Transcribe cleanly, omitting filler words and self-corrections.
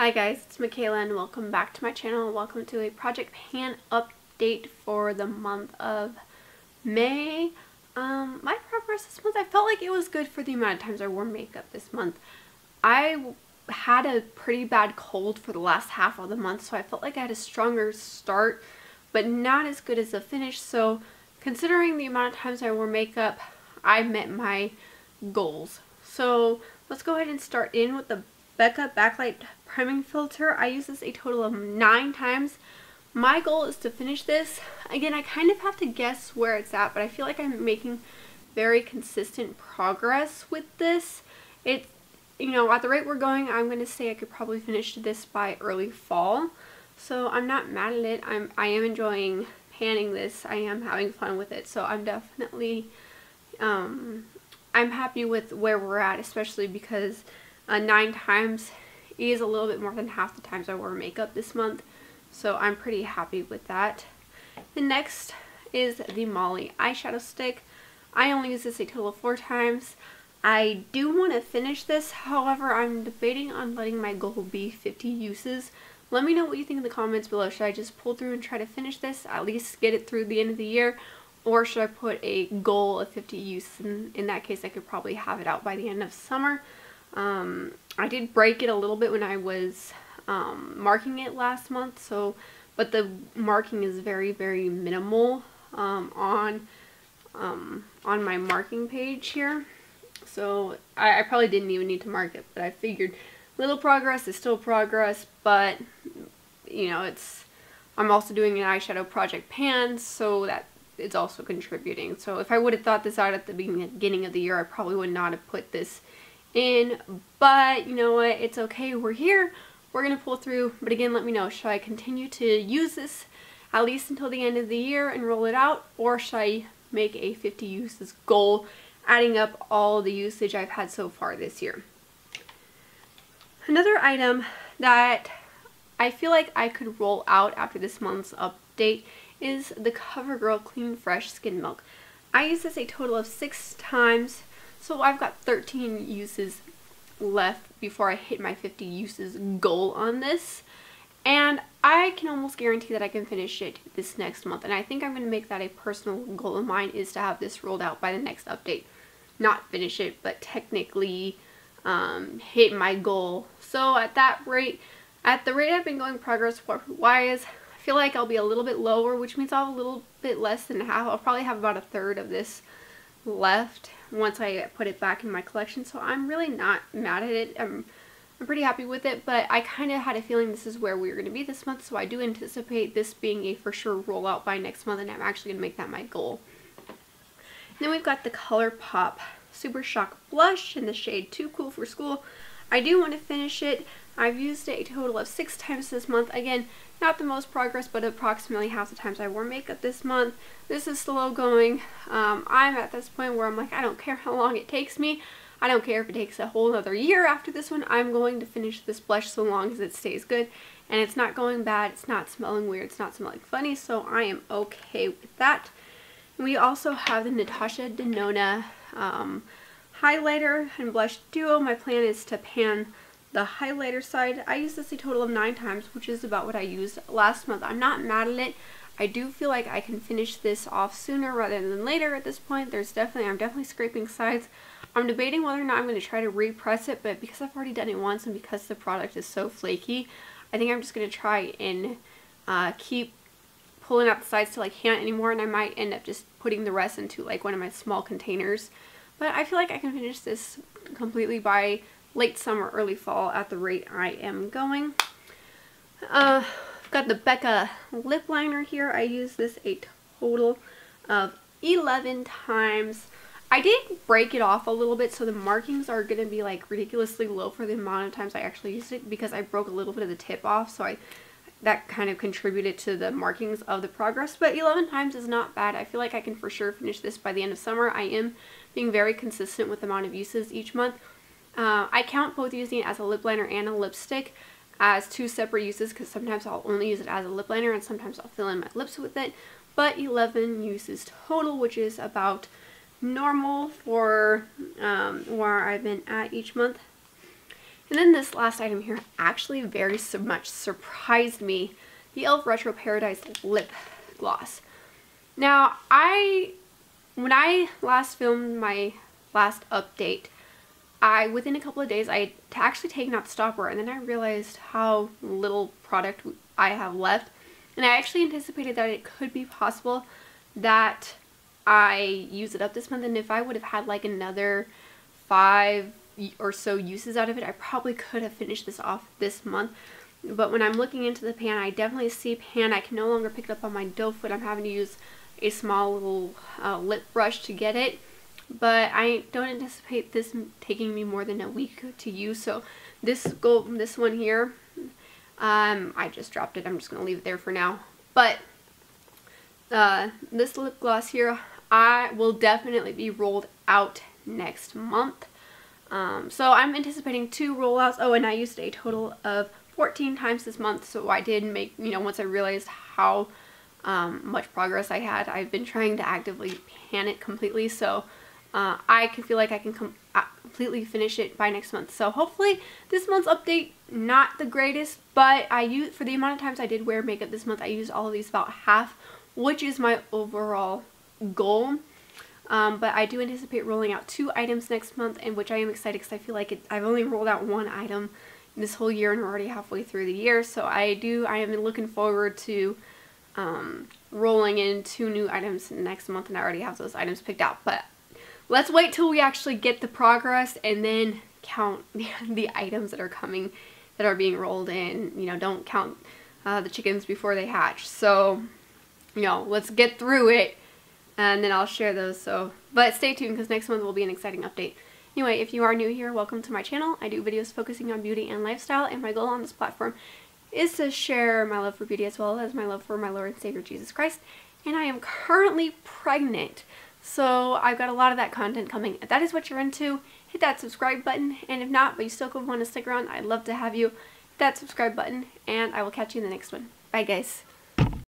Hi guys, it's Michaela and welcome back to my channel. Welcome to a project pan update for the month of May. My progress this month, I felt like it was good for the amount of times I wore makeup this month. I had a pretty bad cold for the last half of the month, so I felt like I had a stronger start, but not as good as the finish. So considering the amount of times I wore makeup, I met my goals. So let's go ahead and start in with the Becca backlight priming filter. I use this a total of 9 times. My goal is to finish this. Again, I kind of have to guess where it's at, but I feel like I'm making very consistent progress with this. It's, you know, at the rate we're going, I'm going to say I could probably finish this by early fall. So I'm not mad at it. I am enjoying panning this. I am having fun with it. So I'm definitely, I'm happy with where we're at, especially because 9 times is a little bit more than half the times I wore makeup this month, so I'm pretty happy with that. The next is the Molly eyeshadow stick. I only use this a total of 4 times. I do want to finish this, however I'm debating on letting my goal be 50 uses. Let me know what you think in the comments below. Should I just pull through and try to finish this, at least get it through the end of the year, or should I put a goal of 50 uses? In that case, I could probably have it out by the end of summer. I did break it a little bit when I was marking it last month, but the marking is very minimal on my marking page here. So I probably didn't even need to mark it, but I figured little progress is still progress, but you know, I'm also doing an eyeshadow project pan, so that it's also contributing. So if I would have thought this out at the beginning of the year, I probably would not have put this in, but you know what, it's okay, we're here, we're gonna pull through. But again, let me know, should I continue to use this at least until the end of the year and roll it out, or should I make a 50 uses goal, adding up all the usage I've had so far this year. Another item that I feel like I could roll out after this month's update is the CoverGirl Clean Fresh Skin Milk. I use this a total of 6 times. So I've got 13 uses left before I hit my 50 uses goal on this. And I can almost guarantee that I can finish it this next month. And I think I'm going to make that a personal goal of mine, is to have this rolled out by the next update. Not finish it, but technically hit my goal. So at the rate I've been going progress-wise, I feel like I'll be a little bit lower, which means I'll have a little bit less than half. I'll probably have about 1/3 of this left once I put it back in my collection, so I'm really not mad at it. I'm pretty happy with it, but I kind of had a feeling this is where we were going to be this month, so I do anticipate this being a for sure rollout by next month, and I'm actually going to make that my goal. And then we've got the ColourPop Super Shock Blush in the shade Too Cool for School. I do want to finish it. I've used it a total of 6 times this month. Again, not the most progress, but approximately half the times I wore makeup this month. This is slow going. I'm at this point where I'm like, I don't care how long it takes me. I don't care if it takes a whole other year after this one. I'm going to finish this blush so long as it stays good. And it's not going bad. It's not smelling weird. It's not smelling funny. So I am okay with that. And we also have the Natasha Denona highlighter and blush duo. My plan is to pan the highlighter side. I used this a total of 9 times, which is about what I used last month. I'm not mad at it. I do feel like I can finish this off sooner rather than later at this point. I'm definitely scraping sides. I'm debating whether or not I'm going to try to repress it, but because I've already done it once and because the product is so flaky, I think I'm just going to try and keep pulling out the sides till I can't anymore, and I might end up just putting the rest into like one of my small containers. But I feel like I can finish this completely by late summer, early fall at the rate I am going. I've got the Becca lip liner here. I use this a total of 11 times. I did break it off a little bit, so the markings are going to be like ridiculously low for the amount of times I actually used it, because I broke a little bit of the tip off, so that kind of contributed to the markings of the progress. But 11 times is not bad. I feel like I can for sure finish this by the end of summer. I am being very consistent with the amount of uses each month. I count both using it as a lip liner and a lipstick as 2 separate uses, because sometimes I'll only use it as a lip liner and sometimes I'll fill in my lips with it. But 11 uses total, which is about normal for where I've been at each month. And then this last item here actually very much surprised me. The e.l.f. Retro Paradise Lip Gloss. Now, when I last filmed my last update, within a couple of days, I had actually taken out the stopper, and then I realized how little product I have left. And I actually anticipated that it could be possible that I use it up this month, and if I would have had like another 5 or so uses out of it, I probably could have finished this off this month. But when I'm looking into the pan, I definitely see pan. I can no longer pick it up on my doe foot. I'm having to use a small little lip brush to get it. But I don't anticipate this taking me more than a week to use. So this one here, I just dropped it. I'm just going to leave it there for now. But this lip gloss here, I will definitely be rolled out next month. So I'm anticipating 2 rollouts. Oh, and I used a total of 14 times this month. So I did make, once I realized how much progress I had, I've been trying to actively pan it completely. So I can feel like I can completely finish it by next month. So hopefully this month's update, not the greatest, but for the amount of times I did wear makeup this month, I used all of these about half, which is my overall goal. But I do anticipate rolling out 2 items next month, and which I am excited because I feel like I've only rolled out 1 item this whole year, and we're already halfway through the year. So I am looking forward to rolling in 2 new items next month, and I already have those items picked out. But let's wait till we actually get the progress and then count the items that are coming, that are being rolled in. Don't count the chickens before they hatch. So, let's get through it, and then I'll share those. But stay tuned, because next month will be an exciting update. Anyway, if you are new here, welcome to my channel. I do videos focusing on beauty and lifestyle, and my goal on this platform is to share my love for beauty as well as my love for my Lord and Savior Jesus Christ. And I am currently pregnant, so I've got a lot of that content coming. If that is what you're into, hit that subscribe button, and if not, but you still could want to stick around, I'd love to have you hit that subscribe button, and I will catch you in the next one. Bye, guys.